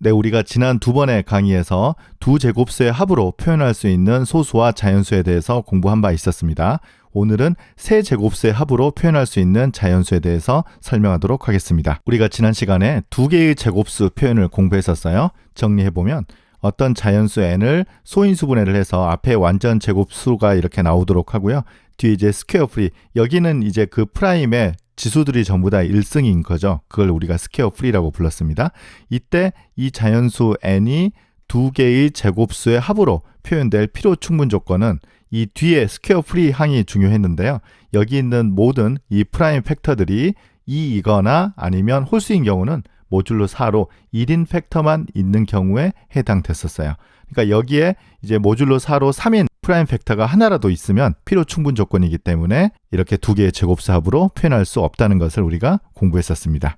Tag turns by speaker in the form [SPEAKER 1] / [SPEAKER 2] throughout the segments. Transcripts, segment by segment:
[SPEAKER 1] 네, 우리가 지난 두 번의 강의에서 두 제곱수의 합으로 표현할 수 있는 소수와 자연수에 대해서 공부한 바 있었습니다. 오늘은 세 제곱수의 합으로 표현할 수 있는 자연수에 대해서 설명하도록 하겠습니다. 우리가 지난 시간에 두 개의 제곱수 표현을 공부했었어요. 정리해보면 어떤 자연수 n을 소인수분해를 해서 앞에 완전 제곱수가 이렇게 나오도록 하고요. 뒤에 이제 스퀘어 프리, 여기는 이제 그 프라임의 지수들이 전부 다 1승인 거죠. 그걸 우리가 스퀘어 프리라고 불렀습니다. 이때 이 자연수 n이 두 개의 제곱수의 합으로 표현될 필요 충분 조건은 이 뒤에 스퀘어 프리 항이 중요했는데요. 여기 있는 모든 이 프라임 팩터들이 2이거나 아니면 홀수인 경우는 모듈로 4로 1인 팩터만 있는 경우에 해당됐었어요. 그러니까 여기에 이제 모듈로 4로 3인 프라임 팩터가 하나라도 있으면 필요 충분 조건이기 때문에 이렇게 두 개의 제곱수 합으로 표현할 수 없다는 것을 우리가 공부했었습니다.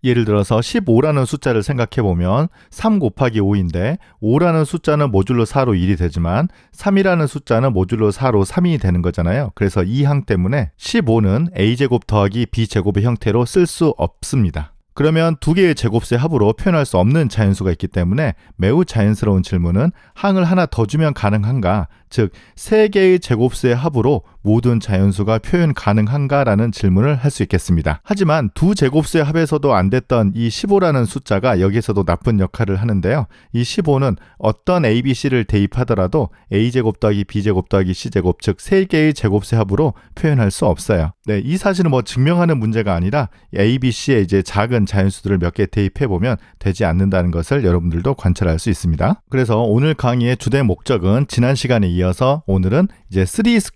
[SPEAKER 1] 예를 들어서 15라는 숫자를 생각해보면 3 곱하기 5인데 5라는 숫자는 모듈로 4로 1이 되지만 3이라는 숫자는 모듈로 4로 3이 되는 거잖아요. 그래서 이 항 때문에 15는 a제곱 더하기 b제곱의 형태로 쓸 수 없습니다. 그러면 두 개의 제곱수의 합으로 표현할 수 없는 자연수가 있기 때문에 매우 자연스러운 질문은 항을 하나 더 주면 가능한가? 즉, 세 개의 제곱수의 합으로 모든 자연수가 표현 가능한가? 라는 질문을 할 수 있겠습니다. 하지만 두 제곱수의 합에서도 안 됐던 이 15라는 숫자가 여기서도 나쁜 역할을 하는데요. 이 15는 어떤 a, b, c를 대입하더라도 a제곱 더하기 b제곱 더하기 c제곱, 즉 세 개의 제곱수의 합으로 표현할 수 없어요. 네, 이 사실은 뭐 증명하는 문제가 아니라 a, b, c의 이제 작은 자연수들을 몇 개 대입해보면 되지 않는다는 것을 여러분들도 관찰할 수 있습니다. 그래서 오늘 강의의 주된 목적은 지난 시간에 이어서 오늘은 이제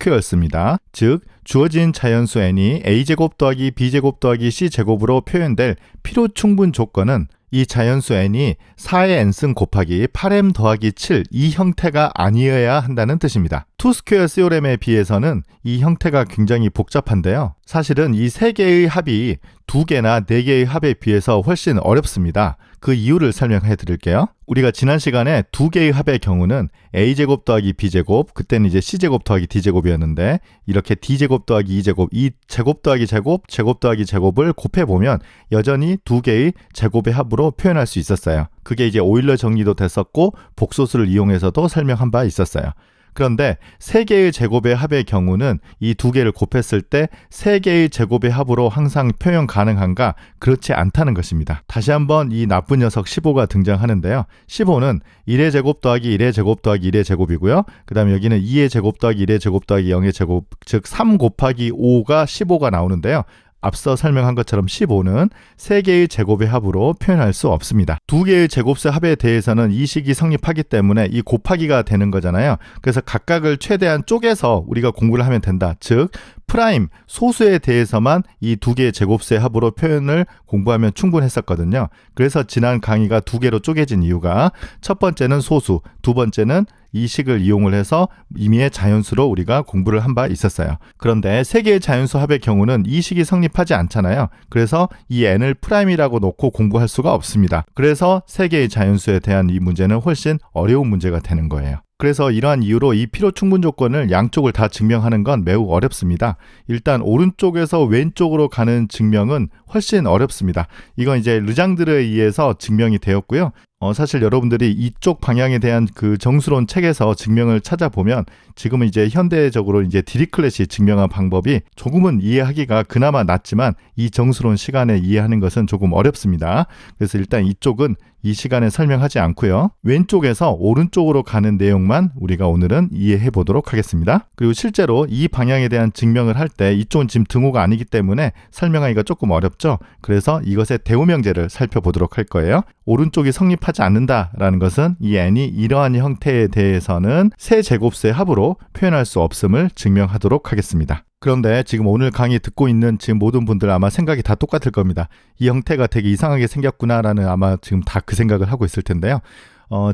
[SPEAKER 1] 3스퀘어였습니다. 즉 주어진 자연수 n이 a제곱 더하기 b제곱 더하기 c제곱으로 표현될 필요 충분 조건은 이 자연수 n이 4의 n승 곱하기 8m 더하기 7 이 형태가 아니어야 한다는 뜻입니다. 투스퀘어 시오렘에 비해서는 이 형태가 굉장히 복잡한데요. 사실은 이 세 개의 합이 두 개나 네 개의 합에 비해서 훨씬 어렵습니다. 그 이유를 설명해 드릴게요. 우리가 지난 시간에 두 개의 합의 경우는 a제곱 더하기 b제곱, 그때는 이제 c제곱 더하기 d제곱이었는데 이렇게 d제곱 더하기 e제곱, 이 제곱 더하기 제곱, 제곱 더하기 제곱을 곱해보면 여전히 두 개의 제곱의 합으로 표현할 수 있었어요. 그게 이제 오일러 정리도 됐었고 복소수를 이용해서도 설명한 바 있었어요. 그런데 세 개의 제곱의 합의 경우는 이 두 개를 곱했을 때 세 개의 제곱의 합으로 항상 표현 가능한가? 그렇지 않다는 것입니다. 다시 한번 이 나쁜 녀석 15가 등장하는데요. 15는 1의 제곱 더하기 1의 제곱 더하기 1의 제곱이고요. 그 다음에 여기는 2의 제곱 더하기 1의 제곱 더하기 0의 제곱, 즉 3 곱하기 5가 15가 나오는데요. 앞서 설명한 것처럼 15는 세 개의 제곱의 합으로 표현할 수 없습니다. 두 개의 제곱수 합에 대해서는 이 식이 성립하기 때문에 이 곱하기가 되는 거잖아요. 그래서 각각을 최대한 쪼개서 우리가 공부를 하면 된다. 즉 프라임, 소수에 대해서만 이 두 개의 제곱수의 합으로 표현을 공부하면 충분했었거든요. 그래서 지난 강의가 두 개로 쪼개진 이유가 첫 번째는 소수, 두 번째는 이 식을 이용을 해서 임의의 자연수로 우리가 공부를 한 바 있었어요. 그런데 세 개의 자연수 합의 경우는 이 식이 성립하지 않잖아요. 그래서 이 n을 프라임이라고 놓고 공부할 수가 없습니다. 그래서 세 개의 자연수에 대한 이 문제는 훨씬 어려운 문제가 되는 거예요. 그래서 이러한 이유로 이 필요 충분 조건을 양쪽을 다 증명하는 건 매우 어렵습니다. 일단 오른쪽에서 왼쪽으로 가는 증명은 훨씬 어렵습니다. 이건 이제 르장드르에 의해서 증명이 되었고요. 사실 여러분들이 이쪽 방향에 대한 그 정수론 책에서 증명을 찾아보면 지금은 이제 현대적으로 이제 디리클렛이 증명한 방법이 조금은 이해하기가 그나마 낫지만 이 정수론 시간에 이해하는 것은 조금 어렵습니다. 그래서 일단 이쪽은 이 시간에 설명하지 않고요. 왼쪽에서 오른쪽으로 가는 내용만 우리가 오늘은 이해해 보도록 하겠습니다. 그리고 실제로 이 방향에 대한 증명을 할 때 이쪽은 지금 등호가 아니기 때문에 설명하기가 조금 어렵죠. 그래서 이것의 대호명제를 살펴보도록 할 거예요. 오른쪽이 성립하지 않는다라는 것은 이 n이 이러한 형태에 대해서는 세 제곱수의 합으로 표현할 수 없음을 증명하도록 하겠습니다. 그런데 지금 오늘 강의 듣고 있는 지금 모든 분들 아마 생각이 다 똑같을 겁니다. 이 형태가 되게 이상하게 생겼구나라는 아마 지금 다 그 생각을 하고 있을 텐데요.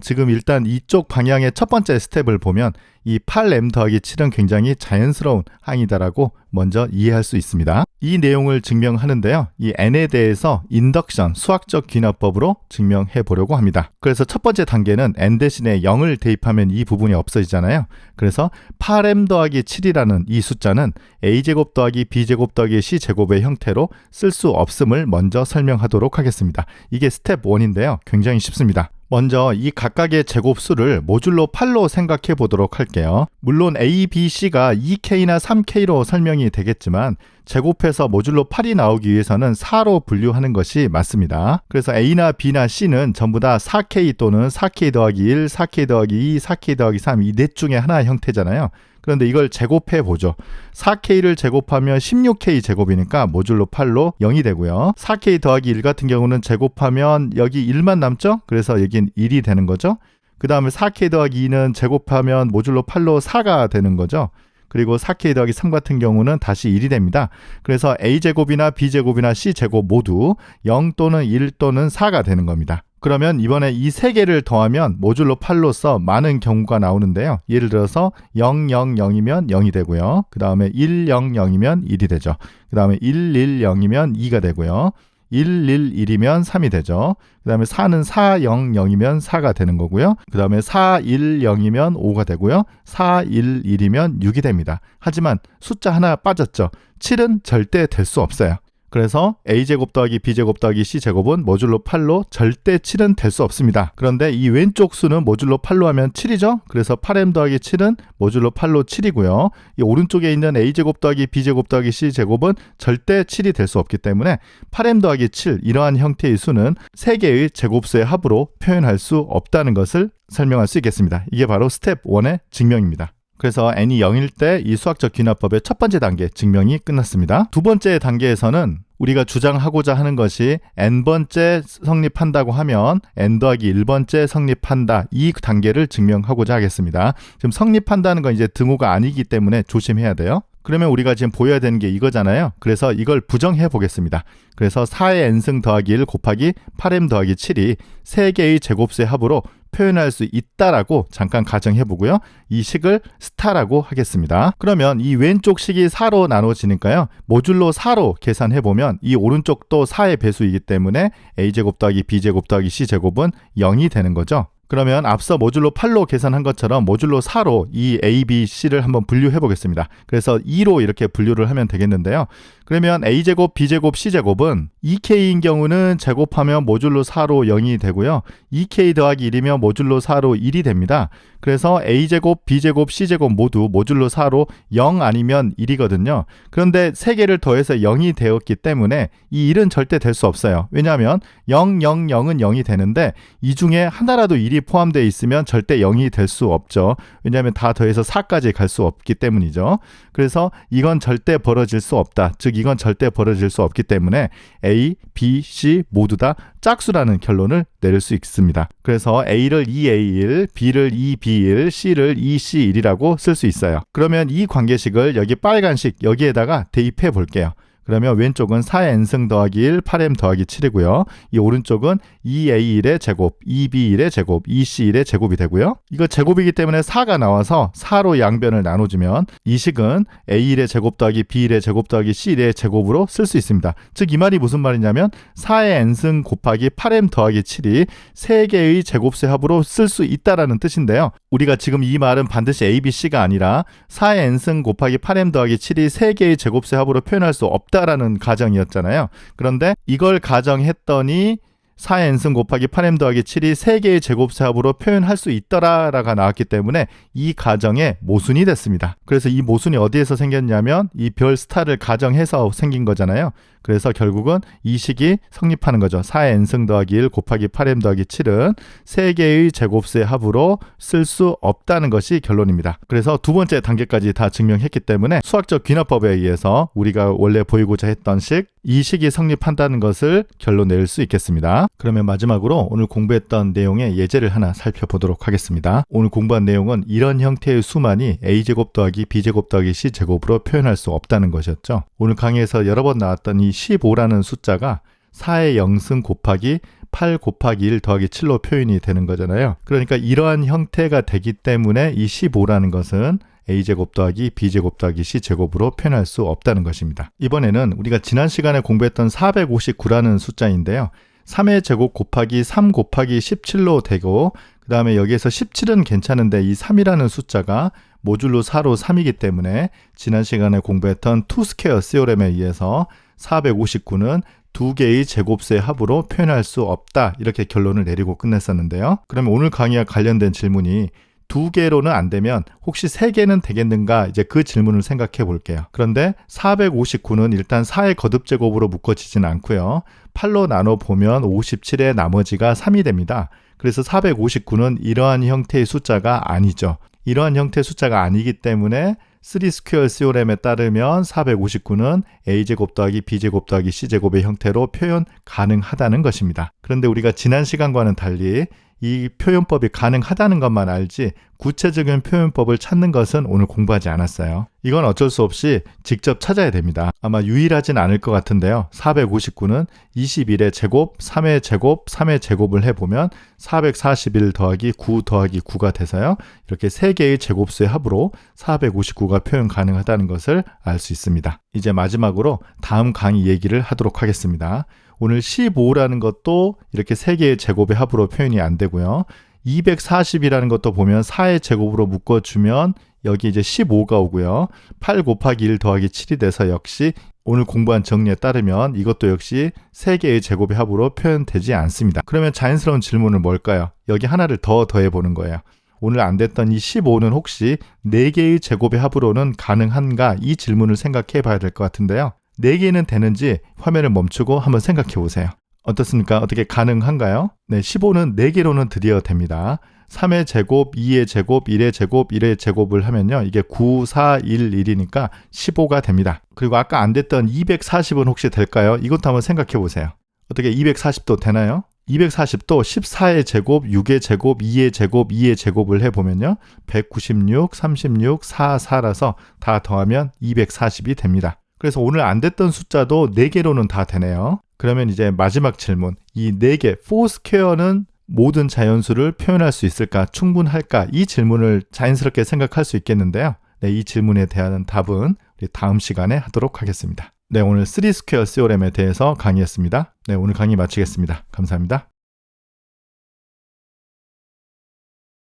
[SPEAKER 1] 지금 일단 이쪽 방향의 첫 번째 스텝을 보면 이 8m 더하기 7은 굉장히 자연스러운 항이다라고 먼저 이해할 수 있습니다. 이 내용을 증명하는데요. 이 n에 대해서 인덕션, 수학적 귀납법으로 증명해 보려고 합니다. 그래서 첫 번째 단계는 n 대신에 0을 대입하면 이 부분이 없어지잖아요. 그래서 8m 더하기 7이라는 이 숫자는 a제곱 더하기 b제곱 더하기 c제곱의 형태로 쓸 수 없음을 먼저 설명하도록 하겠습니다. 이게 스텝 1인데요. 굉장히 쉽습니다. 먼저 이 각각의 제곱수를 모듈로 8로 생각해 보도록 할게요. 물론 A, B, C가 2K나 3K로 설명이 되겠지만 제곱해서 모듈로 8이 나오기 위해서는 4로 분류하는 것이 맞습니다. 그래서 A나 B나 C는 전부 다 4K 또는 4K 더하기 1, 4K 더하기 2, 4K 더하기 3 이 넷 중에 하나의 형태잖아요. 그런데 이걸 제곱해 보죠. 4K를 제곱하면 16K 제곱이니까 모듈로 8로 0이 되고요. 4K 더하기 1 같은 경우는 제곱하면 여기 1만 남죠? 그래서 여긴 1이 되는 거죠. 그 다음에 4K 더하기 2는 제곱하면 모듈로 8로 4가 되는 거죠. 그리고 4K 더하기 3 같은 경우는 다시 1이 됩니다. 그래서 A제곱이나 B제곱이나 C제곱 모두 0 또는 1 또는 4가 되는 겁니다. 그러면 이번에 이 세 개를 더하면 모듈로 8로서 많은 경우가 나오는데요. 예를 들어서 0, 0, 0이면 0이 되고요. 그 다음에 1, 0, 0이면 1이 되죠. 그 다음에 1, 1, 0이면 2가 되고요. 1, 1, 1이면 3이 되죠. 그 다음에 4는 4, 0, 0이면 4가 되는 거고요. 그 다음에 4, 1, 0이면 5가 되고요. 4, 1, 1이면 6이 됩니다. 하지만 숫자 하나 빠졌죠. 7은 절대 될 수 없어요. 그래서 A제곱 더하기 B제곱 더하기 C제곱은 모듈로 8로 절대 7은 될 수 없습니다. 그런데 이 왼쪽 수는 모듈로 8로 하면 7이죠. 그래서 8m 더하기 7은 모듈로 8로 7이고요. 이 오른쪽에 있는 A제곱 더하기 B제곱 더하기 C제곱은 절대 7이 될 수 없기 때문에 8m 더하기 7 이러한 형태의 수는 3개의 제곱수의 합으로 표현할 수 없다는 것을 설명할 수 있겠습니다. 이게 바로 스텝 1의 증명입니다. 그래서 n이 0일 때 이 수학적 귀납법의 첫 번째 단계 증명이 끝났습니다. 두 번째 단계에서는 우리가 주장하고자 하는 것이 n번째 성립한다고 하면 n 더하기 1번째 성립한다. 이 단계를 증명하고자 하겠습니다. 지금 성립한다는 건 이제 등호가 아니기 때문에 조심해야 돼요. 그러면 우리가 지금 보여야 되는 게 이거잖아요. 그래서 이걸 부정해 보겠습니다. 그래서 4의 n승 더하기 1 곱하기 8m 더하기 7이 3개의 제곱수의 합으로 표현할 수 있다라고 잠깐 가정해 보고요. 이 식을 스타라고 하겠습니다. 그러면 이 왼쪽 식이 4로 나눠지니까요. 모듈로 4로 계산해 보면 이 오른쪽도 4의 배수이기 때문에 A제곱 더하기 B제곱 더하기 C제곱은 0이 되는 거죠. 그러면 앞서 모듈로 8로 계산한 것처럼 모듈로 4로 이 A, B, C를 한번 분류해 보겠습니다. 그래서 2로 이렇게 분류를 하면 되겠는데요. 그러면 A제곱, B제곱, C제곱은 2K인 경우는 제곱하면 모듈로 4로 0이 되고요. 2K 더하기 1이면 모듈로 4로 1이 됩니다. 그래서 A제곱, B제곱, C제곱 모두 모듈로 4로 0 아니면 1이거든요. 그런데 3개를 더해서 0이 되었기 때문에 이 1은 절대 될 수 없어요. 왜냐하면 0, 0, 0은 0이 되는데 이 중에 하나라도 1이 포함되어 있으면 절대 0이 될 수 없죠. 왜냐하면 다 더해서 4까지 갈 수 없기 때문이죠. 그래서 이건 절대 벌어질 수 없다. 즉 이건 절대 벌어질 수 없기 때문에 A, B, C 모두 다 짝수라는 결론을 내릴 수 있습니다. 그래서 A를 2A1, B를 2B1, C를 2C1이라고 쓸 수 있어요. 그러면 이 관계식을 여기 빨간식 여기에다가 대입해 볼게요. 그러면 왼쪽은 4n승 더하기 1, 8m 더하기 7이고요. 이 오른쪽은 2a1의 제곱, 2b1의 제곱, 2c1의 제곱이 되고요. 이거 제곱이기 때문에 4가 나와서 4로 양변을 나눠주면 이 식은 a1의 제곱 더하기 b1의 제곱 더하기 c1의 제곱으로 쓸 수 있습니다. 즉 이 말이 무슨 말이냐면 4의 n승 곱하기 8m 더하기 7이 3개의 제곱수의 합으로 쓸 수 있다라는 뜻인데요. 우리가 지금 이 말은 반드시 a, b, c가 아니라 4의 n승 곱하기 8m 더하기 7이 3개의 제곱수의 합으로 표현할 수 없다라는 가정이었잖아요. 그런데 이걸 가정했더니 4의 n승 곱하기 8m 더하기 7이 3개의 제곱수의 합으로 표현할 수 있더라가 나왔기 때문에 이 가정의 모순이 됐습니다. 그래서 이 모순이 어디에서 생겼냐면 이 별 스타를 가정해서 생긴 거잖아요. 그래서 결국은 이 식이 성립하는 거죠. 4의 n승 더하기 1 곱하기 8m 더하기 7은 3개의 제곱수의 합으로 쓸 수 없다는 것이 결론입니다. 그래서 두 번째 단계까지 다 증명했기 때문에 수학적 귀납법에 의해서 우리가 원래 보이고자 했던 이 식이 성립한다는 것을 결론 낼 수 있겠습니다. 그러면 마지막으로 오늘 공부했던 내용의 예제를 하나 살펴보도록 하겠습니다. 오늘 공부한 내용은 이런 형태의 수만이 A제곱 더하기 B제곱 더하기 C제곱으로 표현할 수 없다는 것이었죠. 오늘 강의에서 여러 번 나왔던 이 15라는 숫자가 4의 0승 곱하기 8 곱하기 1 더하기 7로 표현이 되는 거잖아요. 그러니까 이러한 형태가 되기 때문에 이 15라는 것은 A제곱 더하기 B제곱 더하기 C제곱으로 표현할 수 없다는 것입니다. 이번에는 우리가 지난 시간에 공부했던 459라는 숫자인데요. 3의 제곱 곱하기 3 곱하기 17로 되고 그 다음에 여기에서 17은 괜찮은데 이 3이라는 숫자가 모듈로 4로 3이기 때문에 지난 시간에 공부했던 투스퀘어 시오렘에 의해서 459는 두 개의 제곱수의 합으로 표현할 수 없다. 이렇게 결론을 내리고 끝냈었는데요. 그러면 오늘 강의와 관련된 질문이 두 개로는 안 되면 혹시 세 개는 되겠는가? 이제 그 질문을 생각해 볼게요. 그런데 459는 일단 4의 거듭제곱으로 묶어지진 않고요. 8로 나눠 보면 57의 나머지가 3이 됩니다. 그래서 459는 이러한 형태의 숫자가 아니죠. 이러한 형태의 숫자가 아니기 때문에 3스퀘어 시오렘에 따르면 459는 a제곱 더하기 b제곱 더하기 c제곱의 형태로 표현 가능하다는 것입니다. 그런데 우리가 지난 시간과는 달리 이 표현법이 가능하다는 것만 알지 구체적인 표현법을 찾는 것은 오늘 공부하지 않았어요. 이건 어쩔 수 없이 직접 찾아야 됩니다. 아마 유일하진 않을 것 같은데요. 459는 21의 제곱, 3의 제곱, 3의 제곱을 해보면 441 더하기 9 더하기 9가 돼서요. 이렇게 3개의 제곱수의 합으로 459가 표현 가능하다는 것을 알 수 있습니다. 이제 마지막으로 다음 강의 얘기를 하도록 하겠습니다. 오늘 15라는 것도 이렇게 3개의 제곱의 합으로 표현이 안 되고요. 240이라는 것도 보면 4의 제곱으로 묶어주면 여기 이제 15가 오고요. 8 곱하기 1 더하기 7이 돼서 역시 오늘 공부한 정리에 따르면 이것도 역시 3개의 제곱의 합으로 표현되지 않습니다. 그러면 자연스러운 질문은 뭘까요? 여기 하나를 더 더해보는 거예요. 오늘 안 됐던 이 15는 혹시 4개의 제곱의 합으로는 가능한가? 이 질문을 생각해 봐야 될 것 같은데요. 4개는 되는지 화면을 멈추고 한번 생각해 보세요. 어떻습니까? 어떻게 가능한가요? 네, 15는 4개로는 드디어 됩니다. 3의 제곱, 2의 제곱, 1의 제곱, 1의 제곱을 하면요. 이게 9, 4, 1, 1이니까 15가 됩니다. 그리고 아까 안 됐던 240은 혹시 될까요? 이것도 한번 생각해 보세요. 어떻게 240도 되나요? 240도 14의 제곱, 6의 제곱, 2의 제곱, 2의 제곱을 해보면요. 196, 36, 4, 4라서 다 더하면 240이 됩니다. 그래서 오늘 안 됐던 숫자도 4개로는 다 되네요. 그러면 이제 마지막 질문. 이 4개, 4스퀘어는 모든 자연수를 표현할 수 있을까? 충분할까? 이 질문을 자연스럽게 생각할 수 있겠는데요. 네, 이 질문에 대한 답은 우리 다음 시간에 하도록 하겠습니다. 네, 오늘 3스퀘어 시오렘에 대해서 강의했습니다. 네, 오늘 강의 마치겠습니다. 감사합니다.